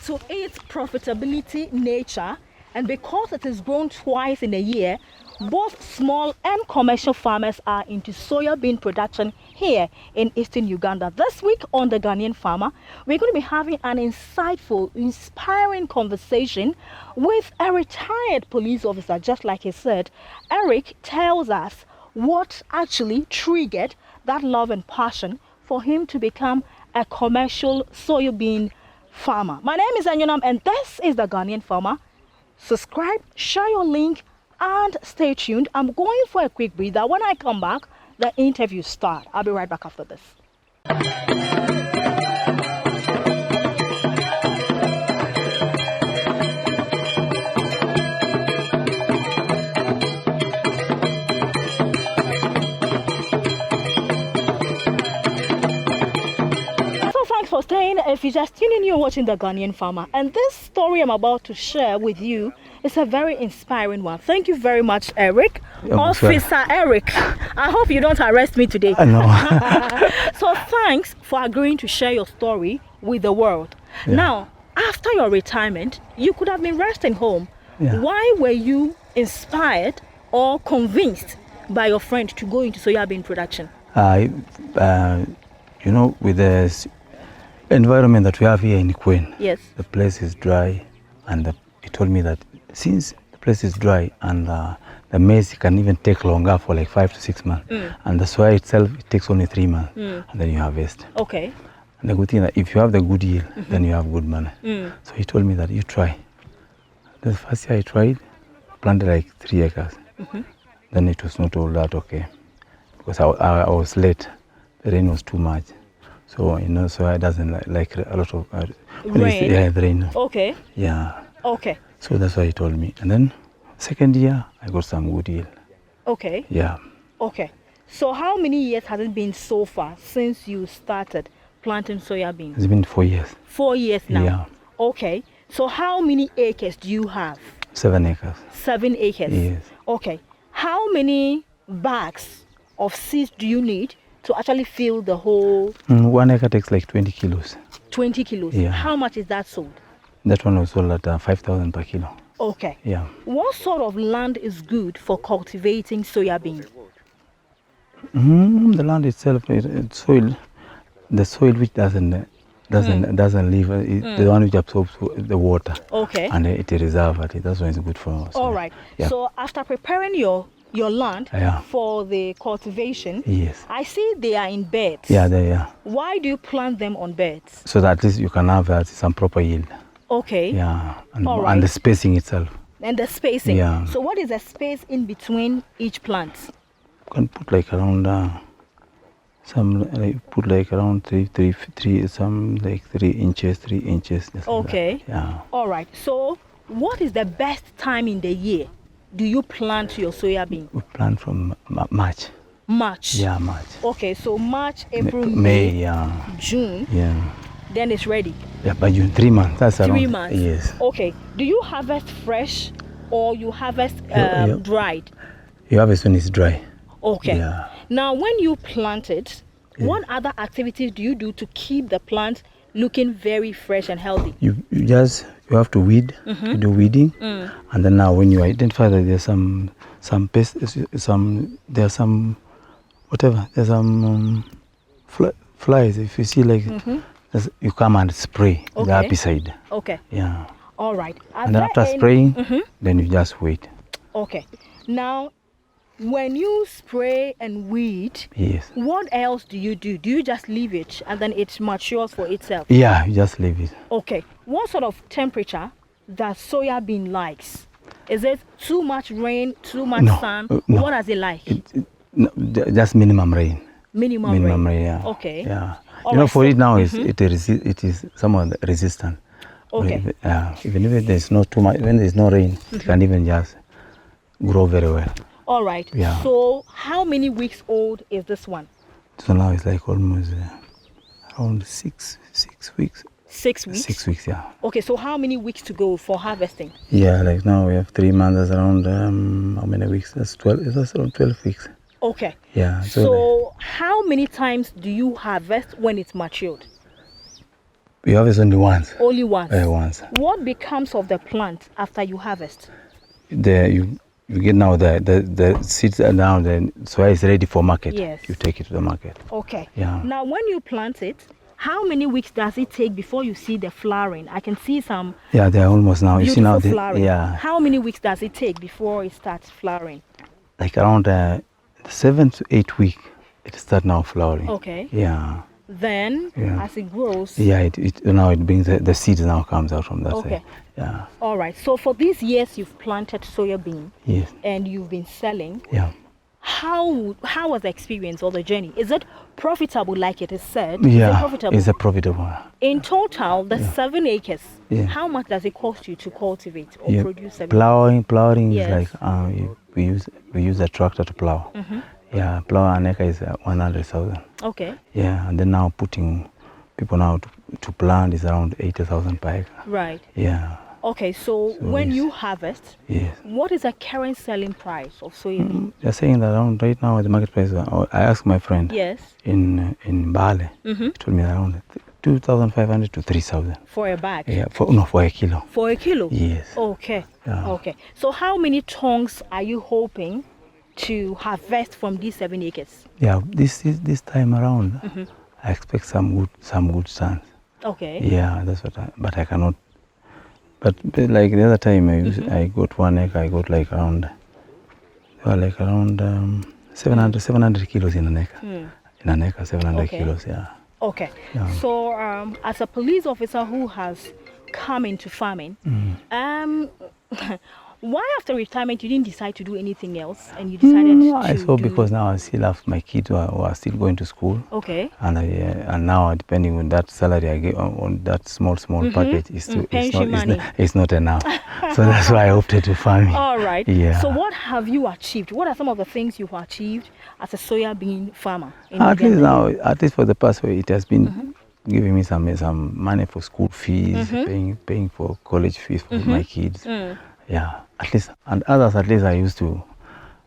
to its profitability nature, and because it is grown twice in a year, both small and commercial farmers are into soybean production here in eastern Uganda. This week on The Ghanaian Farmer, we're going to be having an insightful, inspiring conversation with a retired police officer. Just like he said, Eric tells us what actually triggered that love and passion for him to become a commercial soybean farmer. My name is Anyonam, and this is The Ghanaian Farmer. Subscribe, share your link, and stay tuned. I'm going for a quick breather. When I come back, the interview starts. I'll be right back after this. For staying. If you're just tuning in, you're watching The Ghanaian Farmer, and this story I'm about to share with you is a very inspiring one. Thank you very much, Eric. Officer Eric. I hope you don't arrest me today. No. So thanks for agreeing to share your story with the world. Yeah. Now, after your retirement, you could have been resting home. Yeah. Why were you inspired or convinced by your friend to go into soybean production? You know, with the environment that we have here in Queen, yes, the place is dry, and he told me that since the place is dry and the maize can even take longer for like 5 to 6 months, and the soy itself, it takes only 3 months, and then you harvest. Okay. And the good thing that if you have the good yield, then you have good money. So he told me that you try. The first year I tried, planted like 3 acres. Then it was not all that okay, because I was late. The rain was too much. So, you know, so I doesn't like a lot of rain. Yeah, the rain. Okay. Yeah. Okay. So that's why he told me. And then second year, I got some good yield. Okay. Yeah. Okay. So how many years has it been so far since you started planting soybeans? It's been 4 years. 4 years now? Yeah. Okay. So how many acres do you have? 7 acres. 7 acres? Yes. Okay. How many bags of seeds do you need to actually fill the whole? 1 acre takes like 20 kilos. 20 kilos? Yeah. How much is that sold? That one was sold at 5,000 per kilo. Okay. Yeah. What sort of land is good for cultivating soybean? The land itself, it's soil. The soil which doesn't leave, the one which absorbs the water. Okay. And it reserves it. That's why it's good for us. All right. Yeah. So after preparing your land for the cultivation, yes, I see they are in beds. Yeah, they are. Why do you plant them on beds? So that at least you can have some proper yield. Okay. Yeah, and the spacing itself. And the spacing. Yeah. So what is the space in between each plant? You can put like around around 3 inches, 3 inches. Okay. Like yeah. All right. So what is the best time in the year do you plant your soybean? We plant from March. March? Yeah, March. Okay, so March, April, May, yeah. June. Yeah. Then it's ready. Yeah, by June, 3 months. That's 3 months. Yes. Okay. Do you harvest fresh or you harvest dried? You harvest when it's dry. Okay. Yeah. Now, when you plant it, what other activities do you do to keep the plant looking very fresh and healthy? You have to weed. You do weeding, and then now when you identify that there's some pests, there's some flies. If you see like you come and spray the herbicide. Okay. Yeah. All right. And then after spraying, then you just wait. Okay. Now, when you spray and weed, yes, what else do you do? Do you just leave it and then it matures for itself? Yeah, you just leave it. Okay. What sort of temperature does soybean likes? Is it too much rain, too much sun? No. What does it like? Just minimum rain. Minimum rain. Yeah. Okay. Yeah. All right, for it now it is somewhat resistant. Okay. Even if there's not too much, when there's no rain, it can even just grow very well. All right. Yeah. So how many weeks old is this one? So now it's like almost around 6 weeks. 6 weeks? 6 weeks, yeah. Okay, so how many weeks to go for harvesting? Yeah, like now we have 3 months, that's around, how many weeks? That's around 12 weeks. Okay. Yeah. So how many times do you harvest when it's matured? We harvest only once. Only once? Once. What becomes of the plant after you harvest? You get now the seeds are now, the soya is ready for market. Yes. You take it to the market. Okay. Yeah. Now, when you plant it, how many weeks does it take before you see the flowering? I can see some. Yeah, they're almost now. You see now, flowering. yeah. How many weeks does it take before it starts flowering? Like around 7 to 8 weeks, it starts now flowering. Okay. Yeah. Then, as it grows. Yeah, it now it brings the seeds now comes out from that Okay. side. Yeah. All right. So for these years you've planted soybean. Yes. And you've been selling. Yeah. How was the experience or the journey? Is it profitable like it is said? Yeah. Is it profitable? It's a profitable. In total, the 7 acres. Yeah. How much does it cost you to cultivate or produce 7 Plowing Yes. is like we use a tractor to plow. Yeah, plow an acre is 100,000. Okay. Yeah, and then now putting people now to plant is around 80,000 per acre. Right. Yeah. Okay, so when you harvest, yes, what is the current selling price of soybean? They're saying that around right now at the market price. I asked my friend. Yes. In Bale, he told me around 2,500 to 3,000. For a bag? Yeah, for a kilo. For a kilo? Yes. Okay. Yeah. Okay. So how many tons are you hoping to harvest from these 7 acres? Yeah, this time around, I expect some good stands. Okay. Yeah, that's what but I cannot. But like the other time, I got 1 acre. I got like around 700 kilos in an acre. In an acre, 700 kilos. Yeah. Okay. Yeah. So, as a police officer who has come into farming, why after retirement you didn't decide to do anything else and you decided to I saw because now I still have my kids who are still going to school. Okay. And now depending on that salary I get on that small package, it's not enough. So that's why I opted to farming. All right. Yeah. So what have you achieved? What are some of the things you've achieved as a soybean farmer? At least for the past way, it has been giving me some money for school fees, paying for college fees for my kids. Yeah, at least, and others at least I used to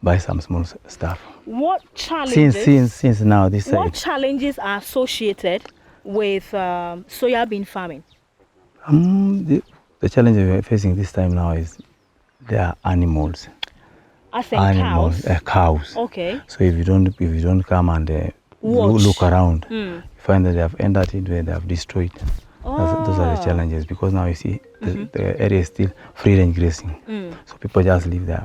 buy some small stuff. What challenges? Since now this side. What challenges are associated with soybean farming? The challenge we're facing this time now is there are animals. As in cows. Cows. Okay. So if you don't come and look around, you find that they have entered into where they have destroyed. Those are the challenges because now you see the area is still free range grazing. So people just leave the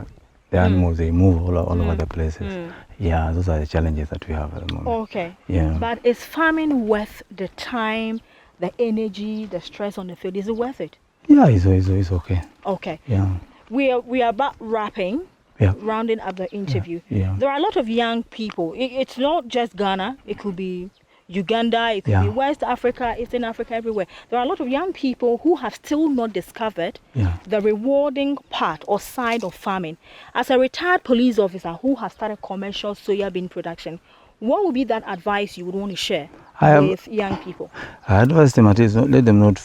animals, they move all over the places. Yeah, those are the challenges that we have at the moment. Okay. Yeah. But is farming worth the time, the energy, the stress on the field? Is it worth it? Yeah, it's okay. Okay. Yeah. We are about wrapping. Rounding up the interview. Yeah. There are a lot of young people. It's not just Ghana. It could be Uganda, it could be West Africa, Eastern Africa, everywhere. There are a lot of young people who have still not discovered the rewarding part or side of farming. As a retired police officer who has started commercial soybean production, what would be that advice you would want to share with young people? I advise them at least let them not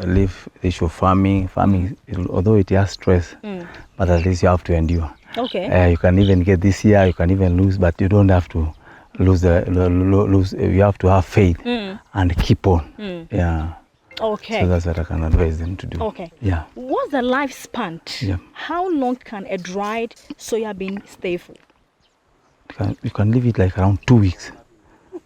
leave the issue of farming. Farming, although it has stress, but at least you have to endure. Okay. You can even get this year, you can even lose, but you don't have to lose. You have to have faith and keep on. Yeah. Okay. So that's what I can advise them to do. Okay. Yeah. What's the lifespan? Yeah. How long can a dried soybean stay for? You can leave it like around 2 weeks.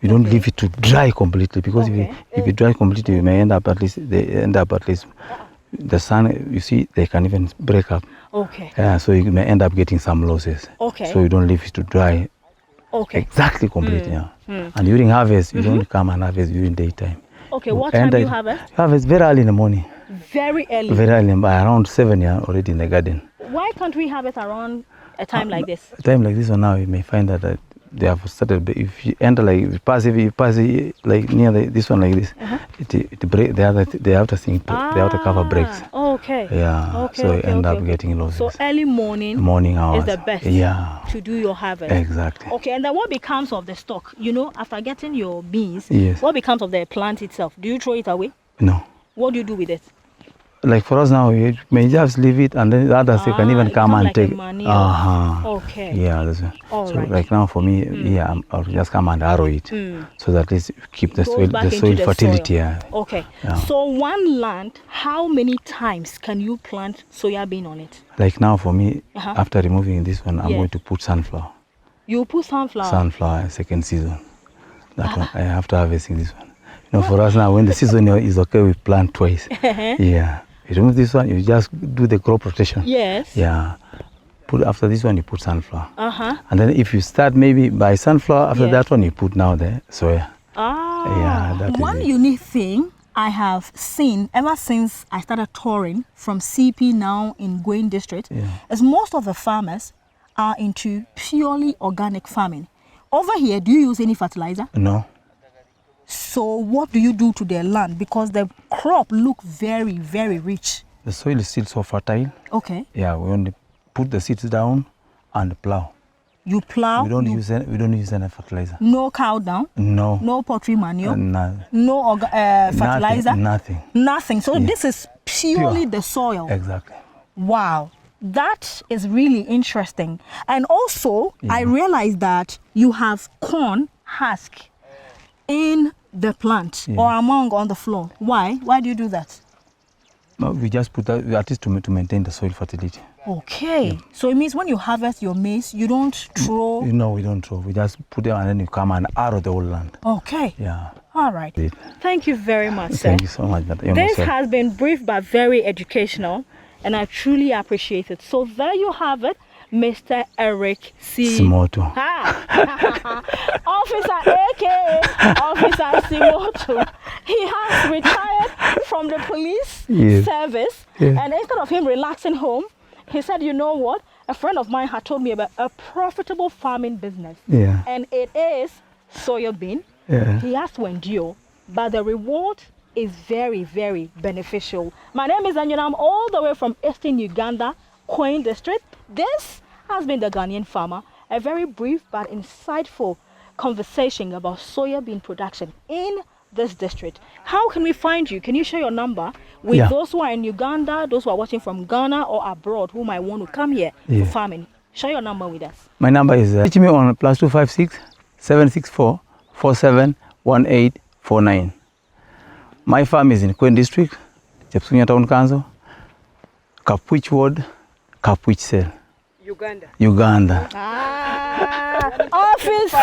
You don't leave it to dry completely because if you dry completely, you may end up at least the sun. You see, they can even break up. Okay. Yeah. So you may end up getting some losses. Okay. So you don't leave it to dry. Okay. Exactly completely. Yeah. And during harvest, you don't come and harvest during daytime. Okay. What time do you harvest? You harvest very early in the morning. Very early. Very early, by around 7. Yeah, already in the garden. Why can't we harvest around a time like this? A time like this one now, you may find that they have started. If you enter like if you pass it like near this one like this, it break. They have to cover breaks. Okay. Yeah. Okay, so you end up getting losses. So early morning hours is the best. Yeah. To do your harvest. Exactly. Okay, and then what becomes of the stock? You know, after getting your beans, Yes. what becomes of the plant itself? Do you throw it away? No. What do you do with it? like for us now, we may just leave it, and then the others they can even come and like take. a manure. Okay. Yeah, that's All so right. like now for me, yeah, I'll just come and harrow it, so that it keep the Goes soil, back the into soil the fertility. soil. Yeah. Okay. Yeah. So one land, how many times can you plant soyabean on it? Like now for me, after removing this one, I'm Yes. going to put sunflower. You put sunflower. Sunflower second season. That one, I have to harvesting this one. You know, for us now, when the season is okay, we plant twice. Yeah. You remove this one, you just do the crop rotation. Yes. Yeah. Put after this one, you put sunflower. And then if you start maybe by sunflower, after Yes. that one, you put now the soya. Yeah, that is One it. unique thing I have seen ever since I started touring from CP now in Gwen district is most of the farmers are into purely organic farming. Over here, do you use any fertilizer? No. So what do you do to their land? Because the crop look very, very rich. The soil is still so fertile. Okay. Yeah, we only put the seeds down and plow. You plow? We don't use any fertilizer. No cow down? No. No poultry manure? No. No fertilizer? Nothing. Nothing. So this is purely Pure. the soil. Exactly. Wow. That is really interesting. And also, I realized that you have corn husk in the plant or among on the floor. Why? Why do you do that? No, we just put that at least to maintain the soil fertility. Okay. So it means when you harvest your maize, you don't throw. No, we don't throw. We just put them and then you come and harrow the whole land. Okay. Yeah. All right. Thank you very much, sir. Thank you so much. This has been brief but very educational, and I truly appreciate it. So there you have it, Mr. Eric C. Simoto. Officer aka Officer Simoto. He has retired from the police service, and instead of him relaxing home, he said, you know what? A friend of mine had told me about a profitable farming business, and it is soyabean. He has to endure, but the reward is very, very beneficial. My name is Anyona. I'm all the way from Eastern Uganda, Queen District. This has been The Ghanaian Farmer, a very brief but insightful conversation about soyabean production in this district. How can we find you? Can you share your number with those who are in Uganda, those who are watching from Ghana or abroad who might want to come here for farming? Share your number with us. My number is reach me on +256 764 471849. My farm is in Queen District, Chepsunya Town Council, Kapwich Ward, Kapwich Cell. Uganda. Officer.